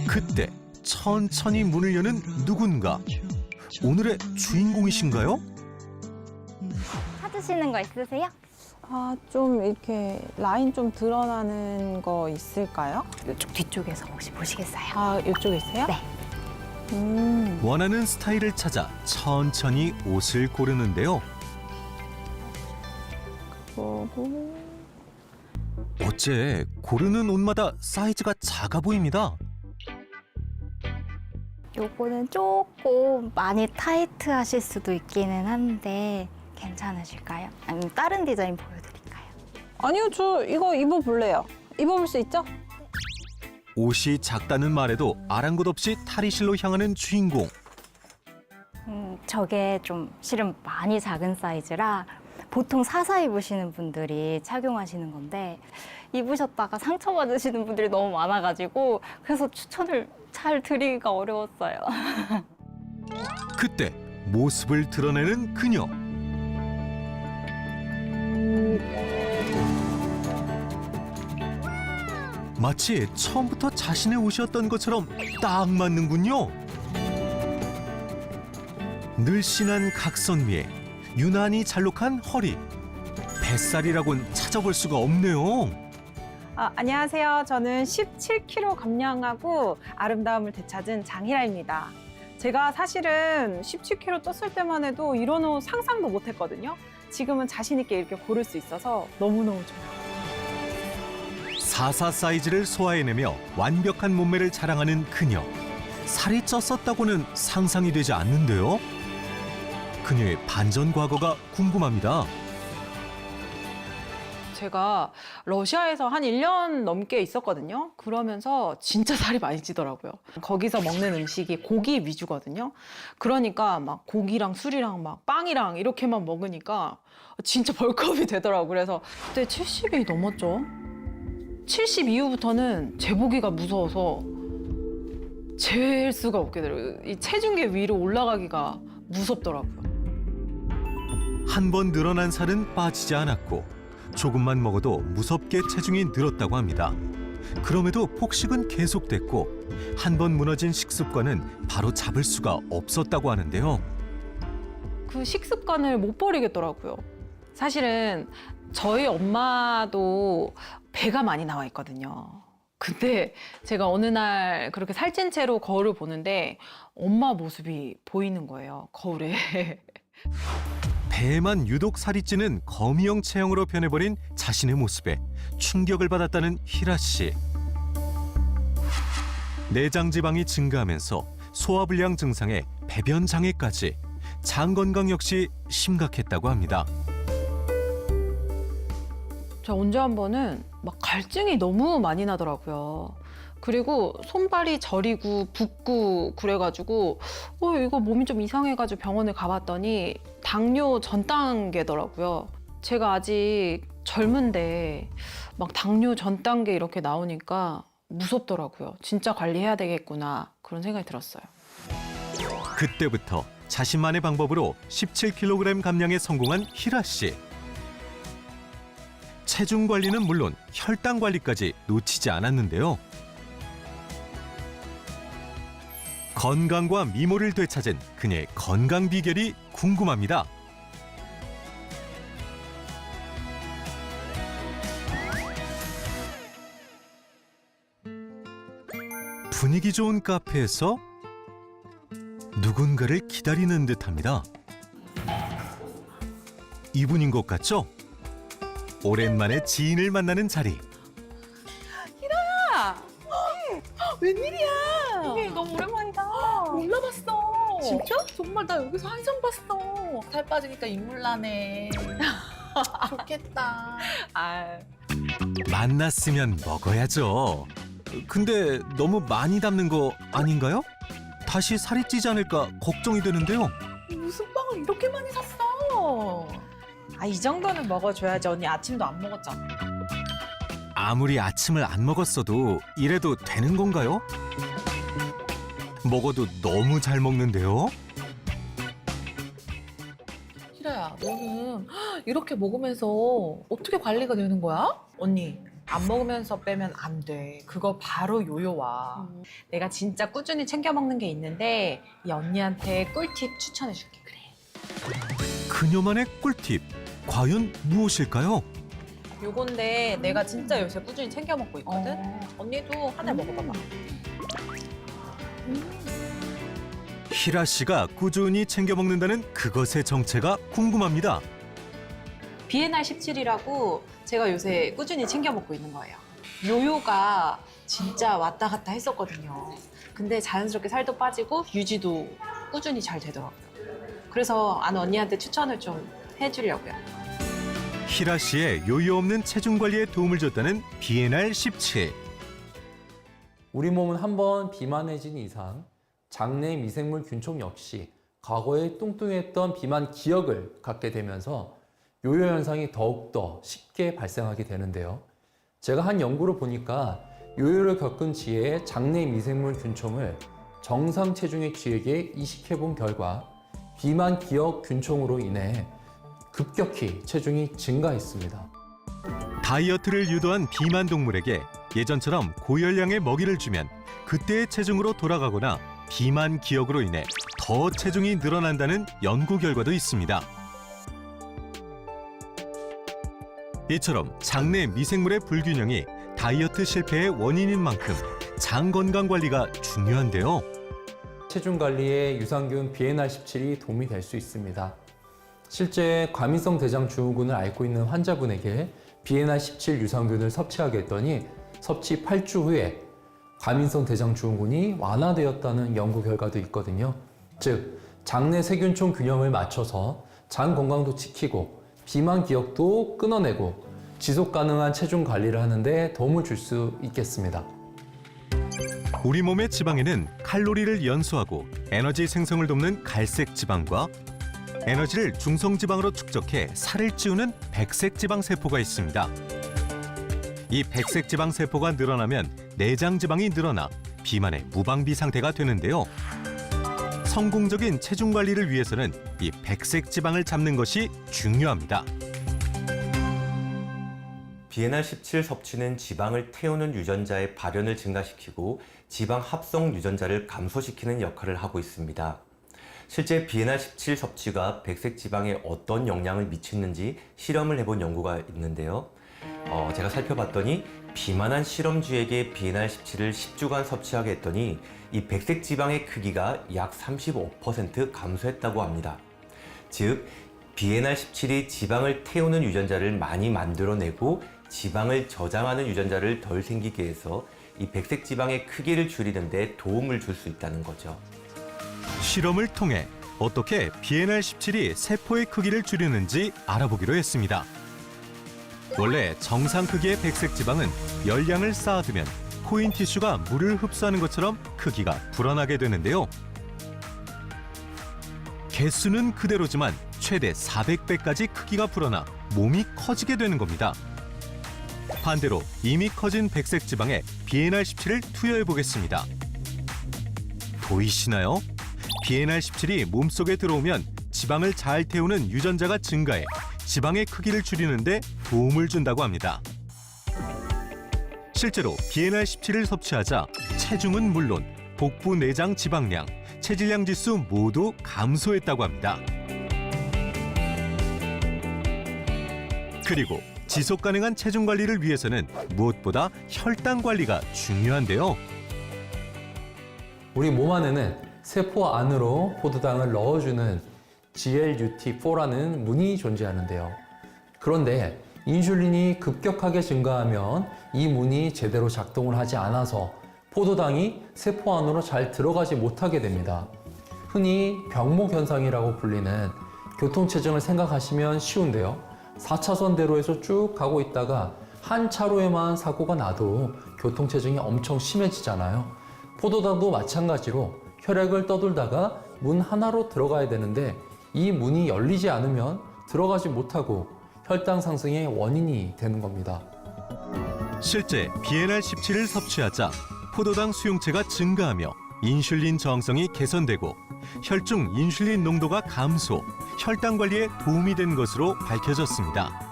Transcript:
그때 천천히 문을 여는 누군가. 오늘의 주인공이신가요? 찾으시는 거 있으세요? 아, 좀 이렇게 라인 좀 드러나는 거 있을까요? 이쪽 뒤쪽에서 혹시 보시겠어요? 아, 이쪽에 있어요? 네. 원하는 스타일을 찾아 천천히 옷을 고르는데요. 그리고 어째 고르는 옷마다 사이즈가 작아 보입니다. 요거는 조금 많이 타이트 하실 수도 있기는 한데 괜찮으실까요? 아니면 다른 디자인 보여드릴까요? 아니요, 저 이거 입어볼래요. 입어볼 수 있죠? 옷이 작다는 말에도 아랑곳 없이 탈의실로 향하는 주인공. 저게 좀 실은 많이 작은 사이즈라 보통 사서 입으시는 분들이 착용하시는 건데 입으셨다가 상처받으시는 분들이 너무 많아가지고 그래서 추천을 잘 드리기가 어려웠어요. 그때 모습을 드러내는 그녀. 마치 처음부터 자신의 옷이었던 것처럼 딱 맞는군요. 늘씬한 각선미에 유난히 잘록한 허리. 뱃살이라곤 찾아볼 수가 없네요. 아, 안녕하세요. 저는 17kg 감량하고 아름다움을 되찾은 장희라입니다. 제가 사실은 17kg 쪘을 때만 해도 이런 옷 상상도 못 했거든요. 지금은 자신 있게 이렇게 고를 수 있어서 너무너무 좋아요. 44 사이즈를 소화해내며 완벽한 몸매를 자랑하는 그녀. 살이 쪘었다고는 상상이 되지 않는데요. 그녀의 반전 과거가 궁금합니다. 제가 러시아에서 한 1년 넘게 있었거든요. 그러면서 진짜 살이 많이 찌더라고요. 거기서 먹는 음식이 고기 위주거든요. 그러니까 막 고기랑 술이랑 막 빵이랑 이렇게만 먹으니까 진짜 벌크업이 되더라고요. 그래서 그때 70이 넘었죠. 70 이후부터는 재보기가 무서워서 잴 수가 없게 되더라고요. 이 체중계 위로 올라가기가 무섭더라고요. 한 번 늘어난 살은 빠지지 않았고 조금만 먹어도 무섭게 체중이 늘었다고 합니다. 그럼에도 폭식은 계속됐고 한 번 무너진 식습관은 바로 잡을 수가 없었다고 하는데요. 그 식습관을 못 버리겠더라고요. 사실은 저희 엄마도 배가 많이 나와 있거든요. 근데 제가 어느 날 그렇게 살찐 채로 거울을 보는데 엄마 모습이 보이는 거예요, 거울에. 배에만 유독 살이 찌는 거미형 체형으로 변해버린 자신의 모습에 충격을 받았다는 희라 씨. 내장 지방이 증가하면서 소화불량 증상에 배변 장애까지 장 건강 역시 심각했다고 합니다. 저 언제 한 번은 막 갈증이 너무 많이 나더라고요. 그리고 손발이 저리고 붓고 그래가지고 이거 몸이 좀 이상해가지고 병원에 가봤더니 당뇨 전 단계더라고요. 제가 아직 젊은데 막 당뇨 전 단계 이렇게 나오니까 무섭더라고요. 진짜 관리해야 되겠구나 그런 생각이 들었어요. 그때부터 자신만의 방법으로 17kg 감량에 성공한 희라 씨. 체중 관리는 물론 혈당 관리까지 놓치지 않았는데요. 건강과 미모를 되찾은 그녀의 건강 비결이 궁금합니다. 분위기 좋은 카페에서 누군가를 기다리는 듯합니다. 이분인 것 같죠? 오랜만에 지인을 만나는 자리. 웬일이야? 너무 오랜만이다. 몰라봤어. 진짜? 정말 나 여기서 한상 봤어. 살 빠지니까 인물 나네. 좋겠다. 아, 만났으면 먹어야죠. 근데 너무 많이 담는 거 아닌가요? 다시 살이 찌지 않을까 걱정이 되는데요. 무슨 빵을 이렇게 많이 샀어? 이 정도는 먹어줘야지. 언니 아침도 안 먹었잖아. 아무리 아침을 안 먹었어도 이래도 되는 건가요? 먹어도 너무 잘 먹는데요. 희라야, 너는 이렇게 먹으면서 어떻게 관리가 되는 거야? 언니, 안 먹으면서 빼면 안 돼. 그거 바로 요요와. 내가 진짜 꾸준히 챙겨 먹는 게 있는데 이 언니한테 꿀팁 추천해 줄게. 그래. 그녀만의 꿀팁, 과연 무엇일까요? 요건데 내가 진짜 요새 꾸준히 챙겨 먹고 있거든. 언니도 하나 먹어봐봐. 희라 씨가 꾸준히 챙겨 먹는다는 그것의 정체가 궁금합니다. BNR 17이라고 제가 요새 꾸준히 챙겨 먹고 있는 거예요. 요요가 진짜 왔다 갔다 했었거든요. 근데 자연스럽게 살도 빠지고 유지도 꾸준히 잘 되더라고요. 그래서 아는 언니한테 추천을 좀 해주려고요. 희라 씨의 요요 없는 체중 관리에 도움을 줬다는 BNR 17. 우리 몸은 한번 비만해진 이상 장내 미생물 균총 역시 과거에 뚱뚱했던 비만 기억을 갖게 되면서 요요 현상이 더욱더 쉽게 발생하게 되는데요. 제가 한 연구를 보니까 요요를 겪은 쥐의 장내 미생물 균총을 정상 체중의 쥐에게 이식해 본 결과 비만 기억 균총으로 인해 급격히 체중이 증가했습니다. 다이어트를 유도한 비만 동물에게 예전처럼 고열량의 먹이를 주면 그때의 체중으로 돌아가거나 비만 기억으로 인해 더 체중이 늘어난다는 연구 결과도 있습니다. 이처럼 장내 미생물의 불균형이 다이어트 실패의 원인인 만큼 장 건강 관리가 중요한데요. 체중 관리에 유산균 BNR17이 도움이 될 수 있습니다. 실제 과민성 대장 증후군을 앓고 있는 환자분에게 BNR17 유산균을 섭취하게 했더니 섭취 8주 후에 과민성 대장 증후군이 완화되었다는 연구 결과도 있거든요. 즉, 장내 세균총 균형을 맞춰서 장 건강도 지키고 비만 기억도 끊어내고 지속 가능한 체중 관리를 하는데 도움을 줄 수 있겠습니다. 우리 몸의 지방에는 칼로리를 연소하고 에너지 생성을 돕는 갈색 지방과 에너지를 중성 지방으로 축적해 살을 찌우는 백색 지방 세포가 있습니다. 이 백색 지방 세포가 늘어나면 내장 지방이 늘어나 비만의 무방비 상태가 되는데요. 성공적인 체중 관리를 위해서는 이 백색 지방을 잡는 것이 중요합니다. BNR17 섭취는 지방을 태우는 유전자의 발현을 증가시키고 지방 합성 유전자를 감소시키는 역할을 하고 있습니다. 실제 BNR17 섭취가 백색 지방에 어떤 영향을 미치는지 실험을 해본 연구가 있는데요. 제가 살펴봤더니 비만한 실험쥐에게 BNR17을 10주간 섭취하게 했더니 이 백색 지방의 크기가 약 35% 감소했다고 합니다. 즉, BNR17이 지방을 태우는 유전자를 많이 만들어내고 지방을 저장하는 유전자를 덜 생기게 해서 이 백색 지방의 크기를 줄이는 데 도움을 줄 수 있다는 거죠. 실험을 통해 어떻게 BNR17이 세포의 크기를 줄이는지 알아보기로 했습니다. 원래 정상 크기의 백색 지방은 열량을 쌓아두면 코인 티슈가 물을 흡수하는 것처럼 크기가 불어나게 되는데요. 개수는 그대로지만 최대 400배까지 크기가 불어나 몸이 커지게 되는 겁니다. 반대로 이미 커진 백색 지방에 BNR17을 투여해 보겠습니다. 보이시나요? BNR17이 몸속에 들어오면 지방을 잘 태우는 유전자가 증가해 지방의 크기를 줄이는데 도움을 준다고 합니다. 실제로 BNR17을 섭취하자 체중은 물론 복부 내장 지방량, 체질량 지수 모두 감소했다고 합니다. 그리고 지속 가능한 체중 관리를 위해서는 무엇보다 혈당 관리가 중요한데요. 우리 몸 안에는 세포 안으로 포도당을 넣어주는 GLUT4라는 문이 존재하는데요. 그런데 인슐린이 급격하게 증가하면 이 문이 제대로 작동을 하지 않아서 포도당이 세포 안으로 잘 들어가지 못하게 됩니다. 흔히 병목 현상이라고 불리는 교통체증을 생각하시면 쉬운데요. 4차선 대로에서 쭉 가고 있다가 한 차로에만 사고가 나도 교통체증이 엄청 심해지잖아요. 포도당도 마찬가지로 혈액을 떠돌다가 문 하나로 들어가야 되는데 이 문이 열리지 않으면 들어가지 못하고 혈당 상승의 원인이 되는 겁니다. 실제 BNR17을 섭취하자 포도당 수용체가 증가하며 인슐린 저항성이 개선되고 혈중 인슐린 농도가 감소, 혈당 관리에 도움이 된 것으로 밝혀졌습니다.